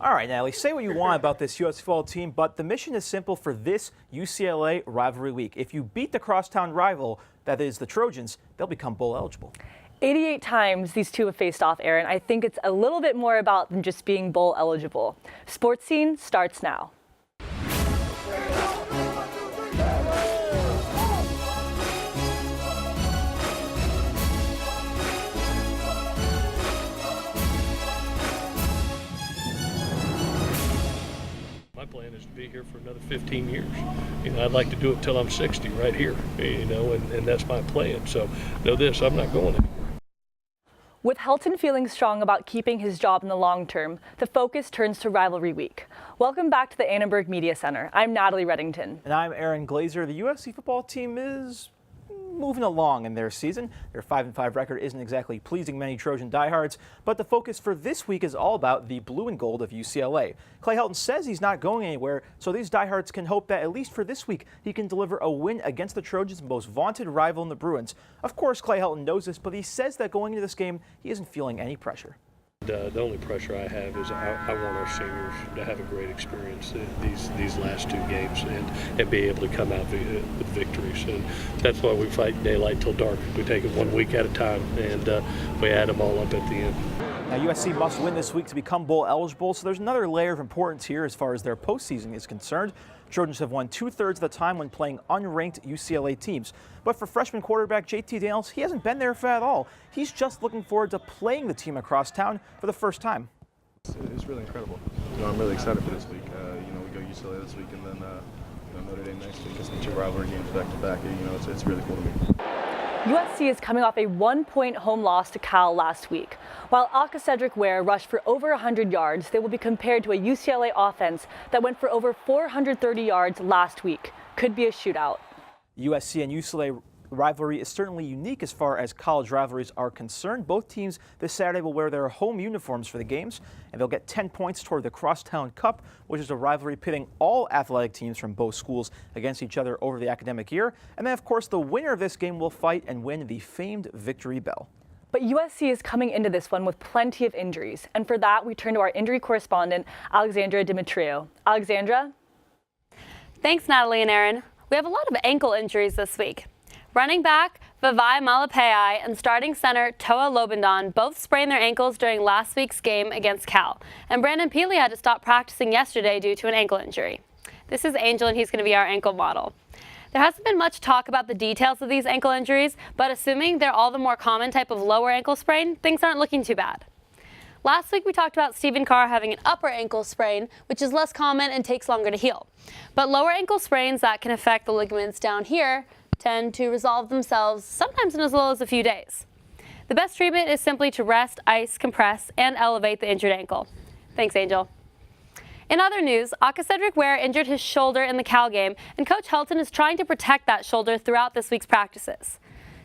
All right, Natalie, say what you want about this USC football team, but the mission is simple for this UCLA rivalry week. If you beat the crosstown rival, that is the Trojans, they'll become bowl eligible. 88 times these two have faced off, Aaron. I think it's a little bit more about than just being bowl eligible. Sports Scene starts now. My plan is to be here for another 15 years. I'd like to do it till I'm 60 right here, and that's my plan. So know this, I'm not going anywhere. With Helton feeling strong about keeping his job in the long term, the focus turns to rivalry week. Welcome back to the Annenberg Media Center. I'm Natalie Reddington. And I'm Aaron Glazer. The USC football team is moving along in their season. Their 5-5 record isn't exactly pleasing many Trojan diehards, but the focus for this week is all about the blue and gold of UCLA. Clay Helton says he's not going anywhere, so these diehards can hope that at least for this week he can deliver a win against the Trojans' most vaunted rival in the Bruins. Of course, Clay Helton knows this, but he says that going into this game, he isn't feeling any pressure. The only pressure I have is I want our seniors to have a great experience these last two games and be able to come out with victories. And that's why we fight daylight till dark. We take it 1 week at a time, and we add them all up at the end. Now, USC must win this week to become bowl eligible, so there's another layer of importance here as far as their postseason is concerned. Trojans have won 2/3 of the time when playing unranked UCLA teams. But for freshman quarterback JT Daniels, he hasn't been there for that at all. He's just looking forward to playing the team across town for the first time. It's really incredible. I'm really excited for this week. We go UCLA this week and then Notre Dame next week. It's the two rivalry games back to back. It's really cool to me. USC is coming off a 1-point home loss to Cal last week. While Cedric Ware rushed for over 100 yards, they will be compared to a UCLA offense that went for over 430 yards last week. Could be a shootout. USC and UCLA rivalry is certainly unique as far as college rivalries are concerned. Both teams this Saturday will wear their home uniforms for the games, and they'll get 10 points toward the Crosstown Cup, which is a rivalry pitting all athletic teams from both schools against each other over the academic year. And then, of course, the winner of this game will fight and win the famed Victory Bell. But USC is coming into this one with plenty of injuries. And for that, we turn to our injury correspondent, Alexandra Dimitriou. Alexandra? Thanks, Natalie and Aaron. We have a lot of ankle injuries this week. Running back Vavai Malapai and starting center Toa Lobendon both sprained their ankles during last week's game against Cal. And Brandon Peely had to stop practicing yesterday due to an ankle injury. This is Angel, and he's going to be our ankle model. There hasn't been much talk about the details of these ankle injuries, but assuming they're all the more common type of lower ankle sprain, things aren't looking too bad. Last week we talked about Stephen Carr having an upper ankle sprain, which is less common and takes longer to heal. But lower ankle sprains that can affect the ligaments down here tend to resolve themselves sometimes in as little as a few days. The best treatment is simply to rest, ice, compress, and elevate the injured ankle. Thanks, Angel. In other news, Cedric Ware injured his shoulder in the Cal game, and Coach Helton is trying to protect that shoulder throughout this week's practices.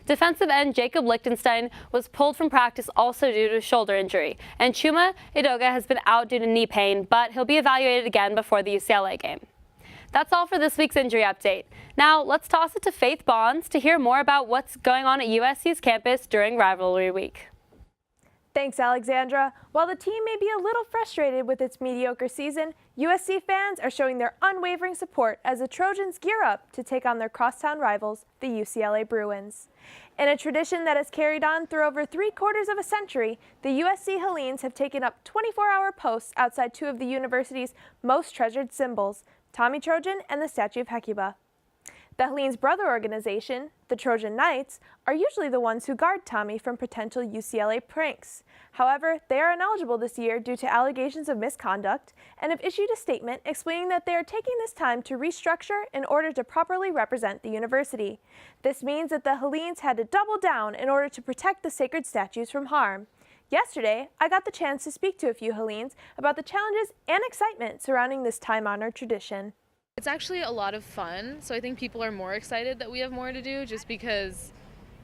Defensive end Jacob Lichtenstein was pulled from practice also due to a shoulder injury, and Chuma Idoga has been out due to knee pain, but he'll be evaluated again before the UCLA game. That's all for this week's injury update. Now, let's toss it to Faith Bonds to hear more about what's going on at USC's campus during rivalry week. Thanks, Alexandra. While the team may be a little frustrated with its mediocre season, USC fans are showing their unwavering support as the Trojans gear up to take on their crosstown rivals, the UCLA Bruins. In a tradition that has carried on through over 3/4 of a century, the USC Hellenes have taken up 24-hour posts outside two of the university's most treasured symbols, Tommy Trojan and the Statue of Hecuba. The Hellenes' brother organization, the Trojan Knights, are usually the ones who guard Tommy from potential UCLA pranks. However, they are ineligible this year due to allegations of misconduct and have issued a statement explaining that they are taking this time to restructure in order to properly represent the university. This means that the Hellenes had to double down in order to protect the sacred statues from harm. Yesterday, I got the chance to speak to a few Hellenes about the challenges and excitement surrounding this time-honored tradition. It's actually a lot of fun, so I think people are more excited that we have more to do just because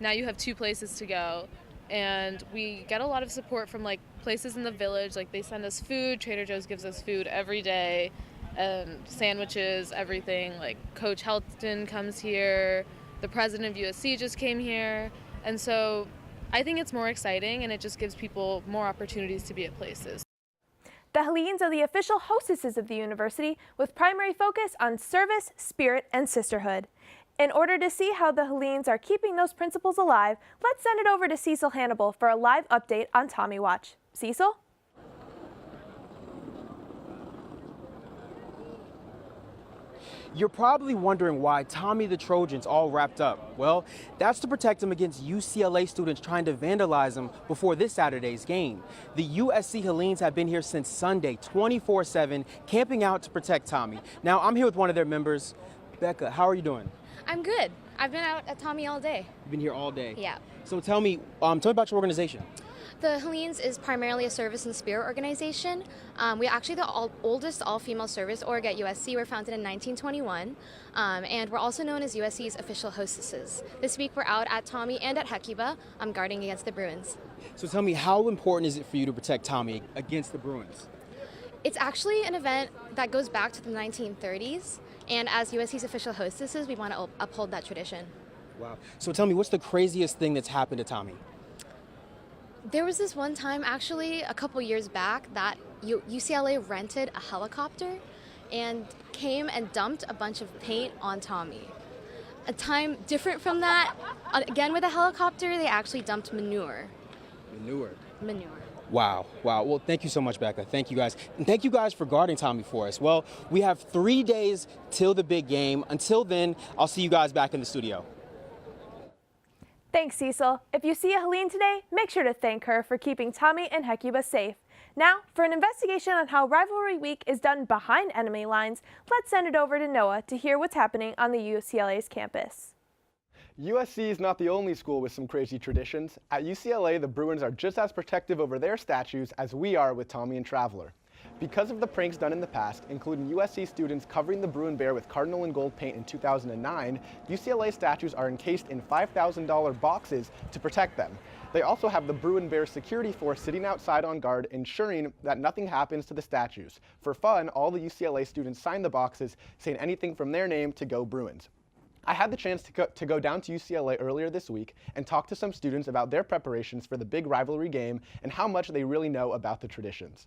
now you have two places to go, and we get a lot of support from places in the village. They send us food, Trader Joe's gives us food every day, sandwiches, everything. Coach Helton comes here, the president of USC just came here, and so I think it's more exciting and it just gives people more opportunities to be at places. The Hellenes are the official hostesses of the university with primary focus on service, spirit, and sisterhood. In order to see how the Hellenes are keeping those principles alive, let's send it over to Cecil Hannibal for a live update on Tommy Watch. Cecil? You're probably wondering why Tommy the Trojan's all wrapped up. Well, that's to protect him against UCLA students trying to vandalize him before this Saturday's game. The USC Hellenes have been here since Sunday, 24/7, camping out to protect Tommy. Now, I'm here with one of their members. Becca, how are you doing? I'm good. I've been out at Tommy all day. You've been here all day? Yeah. So tell me about your organization. The Hellenes is primarily a service and spirit organization. We're actually the oldest all-female service org at USC. We're founded in 1921, and we're also known as USC's official hostesses. This week we're out at Tommy and at Hecuba guarding against the Bruins. So tell me, how important is it for you to protect Tommy against the Bruins? It's actually an event that goes back to the 1930s, and as USC's official hostesses, we want to uphold that tradition. Wow. So tell me, what's the craziest thing that's happened to Tommy? There was this one time, actually, a couple years back, that UCLA rented a helicopter and came and dumped a bunch of paint on Tommy. A time different from that, again with a helicopter, they actually dumped manure. Manure? Manure. Wow. Well, thank you so much, Becca. Thank you guys. And thank you guys for guarding Tommy for us. Well, we have 3 days till the big game. Until then, I'll see you guys back in the studio. Thanks, Cecil. If you see a Hellene today, make sure to thank her for keeping Tommy and Hecuba safe. Now, for an investigation on how Rivalry Week is done behind enemy lines, let's send it over to Noah to hear what's happening on the UCLA's campus. USC is not the only school with some crazy traditions. At UCLA, the Bruins are just as protective over their statues as we are with Tommy and Traveler. Because of the pranks done in the past, including USC students covering the Bruin Bear with cardinal and gold paint in 2009, UCLA statues are encased in $5,000 boxes to protect them. They also have the Bruin Bear security force sitting outside on guard, ensuring that nothing happens to the statues. For fun, all the UCLA students signed the boxes, saying anything from their name to Go Bruins. I had the chance to go down to UCLA earlier this week and talk to some students about their preparations for the big rivalry game and how much they really know about the traditions.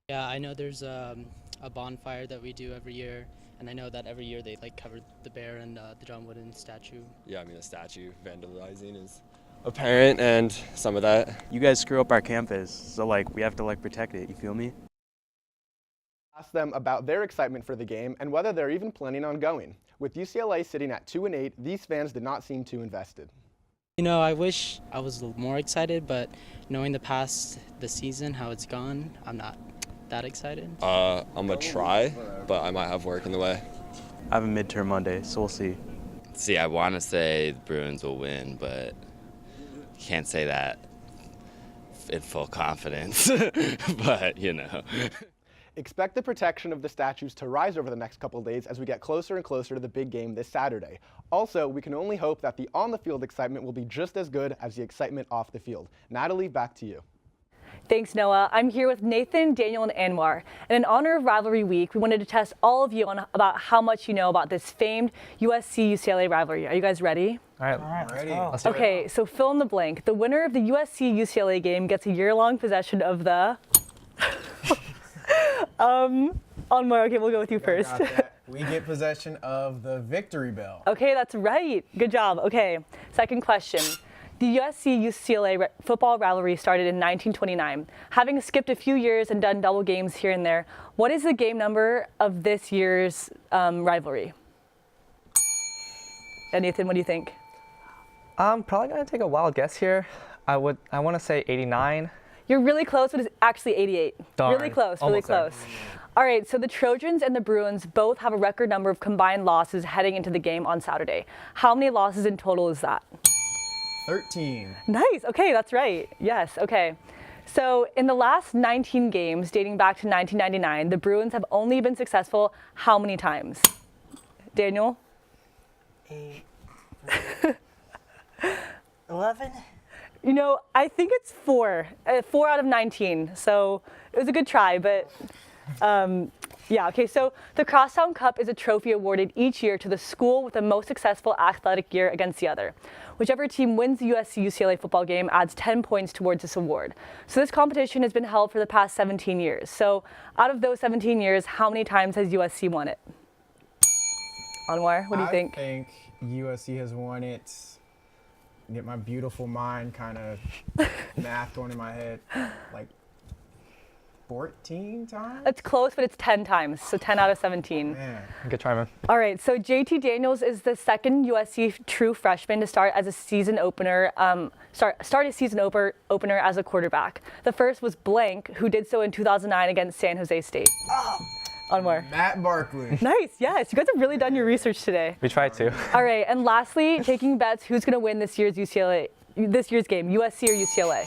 Yeah, I know there's a bonfire that we do every year, and I know that every year they cover the bear and the John Wooden statue. Yeah, I mean the statue vandalizing is apparent, and some of that. You guys screw up our campus, so we have to protect it, you feel me? Ask them about their excitement for the game and whether they're even planning on going. With UCLA sitting at 2-8, these fans did not seem too invested. You know, I wish I was more excited, but knowing the season, how it's gone, I'm not that excited. I'm gonna try, but I might have work in the way. I have a midterm Monday, so we'll see. See, I want to say the Bruins will win, but can't say that in full confidence, but you know. Expect the protection of the statues to rise over the next couple days as we get closer and closer to the big game this Saturday. Also, we can only hope that the on-the-field excitement will be just as good as the excitement off the field. Natalie, back to you. Thanks, Noah. I'm here with Nathan, Daniel, and Anwar. And in honor of Rivalry Week, we wanted to test all of you on about how much you know about this famed USC-UCLA rivalry. Are you guys ready? All right, ready. Okay, so fill in the blank. The winner of the USC-UCLA game gets a year-long possession of the... Anwar, okay, we'll go with you first. We get possession of the Victory Bell. Okay, that's right. Good job. Okay, second question. The USC-UCLA football rivalry started in 1929. Having skipped a few years and done double games here and there, what is the game number of this year's rivalry? And Nathan, what do you think? I'm probably going to take a wild guess here. I want to say 89. You're really close, but it's actually 88. Darn. Really close, really Almost close. there. All right, so the Trojans and the Bruins both have a record number of combined losses heading into the game on Saturday. How many losses in total is that? 13. Nice, okay, that's right. Yes, okay. So in the last 19 games dating back to 1999, the Bruins have only been successful how many times? Daniel? 8. 11? You know, I think it's 4. 4 out of 19. So it was a good try, but Yeah, okay, so the Crosstown Cup is a trophy awarded each year to the school with the most successful athletic year against the other. Whichever team wins the USC-UCLA football game adds 10 points towards this award. So this competition has been held for the past 17 years. So out of those 17 years, how many times has USC won it? Anwar, what do you think? I think USC has won it. Get my beautiful mind kind of math going in my head. Like 14 times? It's close, but it's 10 times, so 10 out of 17. Man. Good try, man. All right, so JT Daniels is the second USC true freshman to start as a season opener, start a season opener as a quarterback. The first was Blank, who did so in 2009 against San Jose State. Anwar. Matt Barkley. Nice, yes, you guys have really done your research today. We tried to. All right, and lastly, taking bets, who's going to win this year's game, USC or UCLA?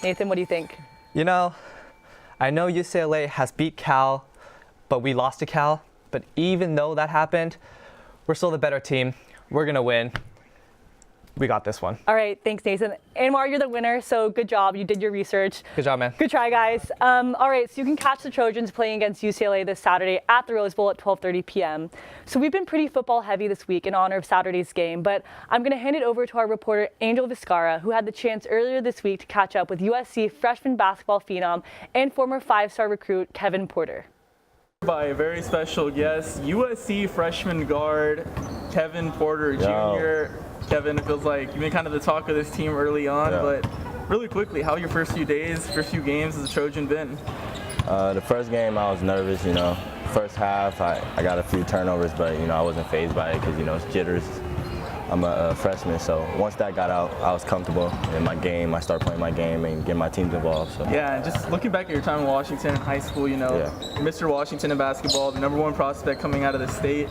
Nathan, what do you think? You know, I know UCLA has beat Cal, but we lost to Cal. But even though that happened, we're still the better team. We're going to win. We got this one. All right, thanks, Nathan. Anwar, you're the winner, so good job. You did your research. Good job, man. Good try, guys. All right, so you can catch the Trojans playing against UCLA this Saturday at the Rose Bowl at 12:30 p.m. So we've been pretty football heavy this week in honor of Saturday's game, but I'm going to hand it over to our reporter, Angel Vizcarra, who had the chance earlier this week to catch up with USC freshman basketball phenom and former five-star recruit Kevin Porter. By a very special guest, USC freshman guard Kevin Porter Jr. Kevin, it feels like you've been kind of the talk of this team early on, but really quickly, how your first few days, first few games as a Trojan been? The first game I was nervous, First half I got a few turnovers, but I wasn't fazed by it because it's jitters. I'm a freshman, so once that got out, I was comfortable in my game. I started playing my game and getting my teams involved. So. Yeah, and just looking back at your time in Washington in high school, Mr. Washington in basketball, the #1 prospect coming out of the state.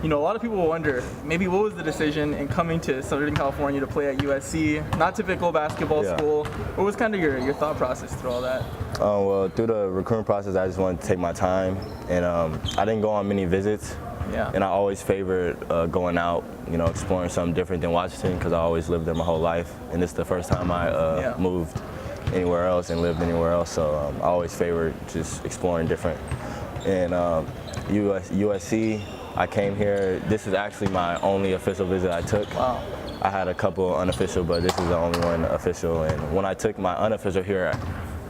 A lot of people will wonder, maybe what was the decision in coming to Southern California to play at USC? Not typical basketball school. What was kind of your thought process through all that? Well, through the recruiting process, I just wanted to take my time, and I didn't go on many visits. Yeah. And I always favored going out, exploring something different than Washington because I always lived there my whole life, and this is the first time I moved anywhere else and lived anywhere else. So I always favored just exploring different. And USC. I came here, this is actually my only official visit I took. Wow. I had a couple unofficial, but this is the only one official. And when I took my unofficial here,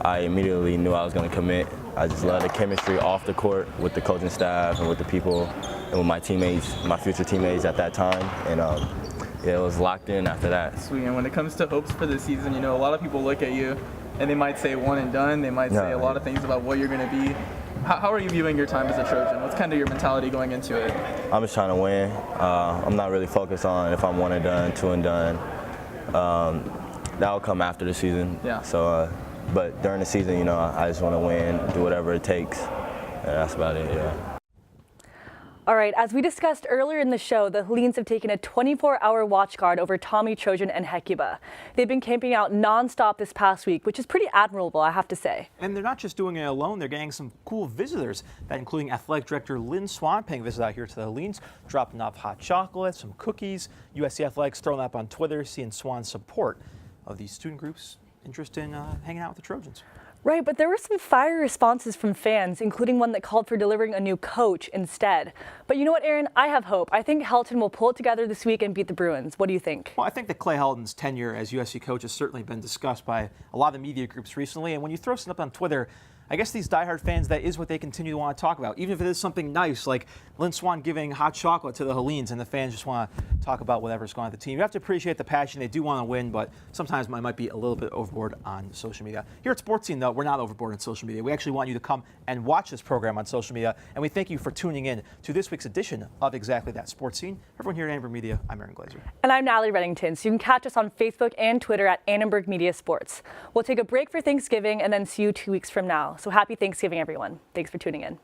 I immediately knew I was going to commit. I just love the chemistry off the court with the coaching staff and with the people and with my teammates, my future teammates at that time. And it was locked in after that. Sweet, and when it comes to hopes for the season, a lot of people look at you and they might say one and done. They might say a lot of things about what you're going to be. How are you viewing your time as a Trojan? What's kind of your mentality going into it? I'm just trying to win. I'm not really focused on if I'm 1 and done, 2 and done. That will come after the season. Yeah. So, but during the season, I just want to win, do whatever it takes. That's about it, yeah. All right, as we discussed earlier in the show, the Hellenes have taken a 24-hour watch guard over Tommy Trojan and Hecuba. They've been camping out nonstop this past week, which is pretty admirable, I have to say. And they're not just doing it alone, they're getting some cool visitors, that including athletic director Lynn Swan paying a visit out here to the Hellenes, dropping off hot chocolate, some cookies. USC Athletics throwing up on Twitter, seeing Swan's support of these student groups' interest in hanging out with the Trojans. Right, but there were some fiery responses from fans, including one that called for delivering a new coach instead. But you know what, Aaron? I have hope. I think Helton will pull it together this week and beat the Bruins. What do you think? Well, I think that Clay Helton's tenure as USC coach has certainly been discussed by a lot of the media groups recently. And when you throw something up on Twitter, I guess these diehard fans, that is what they continue to want to talk about. Even if it is something nice, like Lynn Swan giving hot chocolate to the Hellenes, and the fans just want to talk about whatever's going on with the team. You have to appreciate the passion. They do want to win, but sometimes I might be a little bit overboard on social media. Here at Sports Scene, though, we're not overboard on social media. We actually want you to come and watch this program on social media, and we thank you for tuning in to this week's edition of Exactly That Sports Scene. Everyone here at Annenberg Media, I'm Aaron Glazer. And I'm Natalie Reddington, so you can catch us on Facebook and Twitter at Annenberg Media Sports. We'll take a break for Thanksgiving and then see you 2 weeks from now. So happy Thanksgiving, everyone. Thanks for tuning in.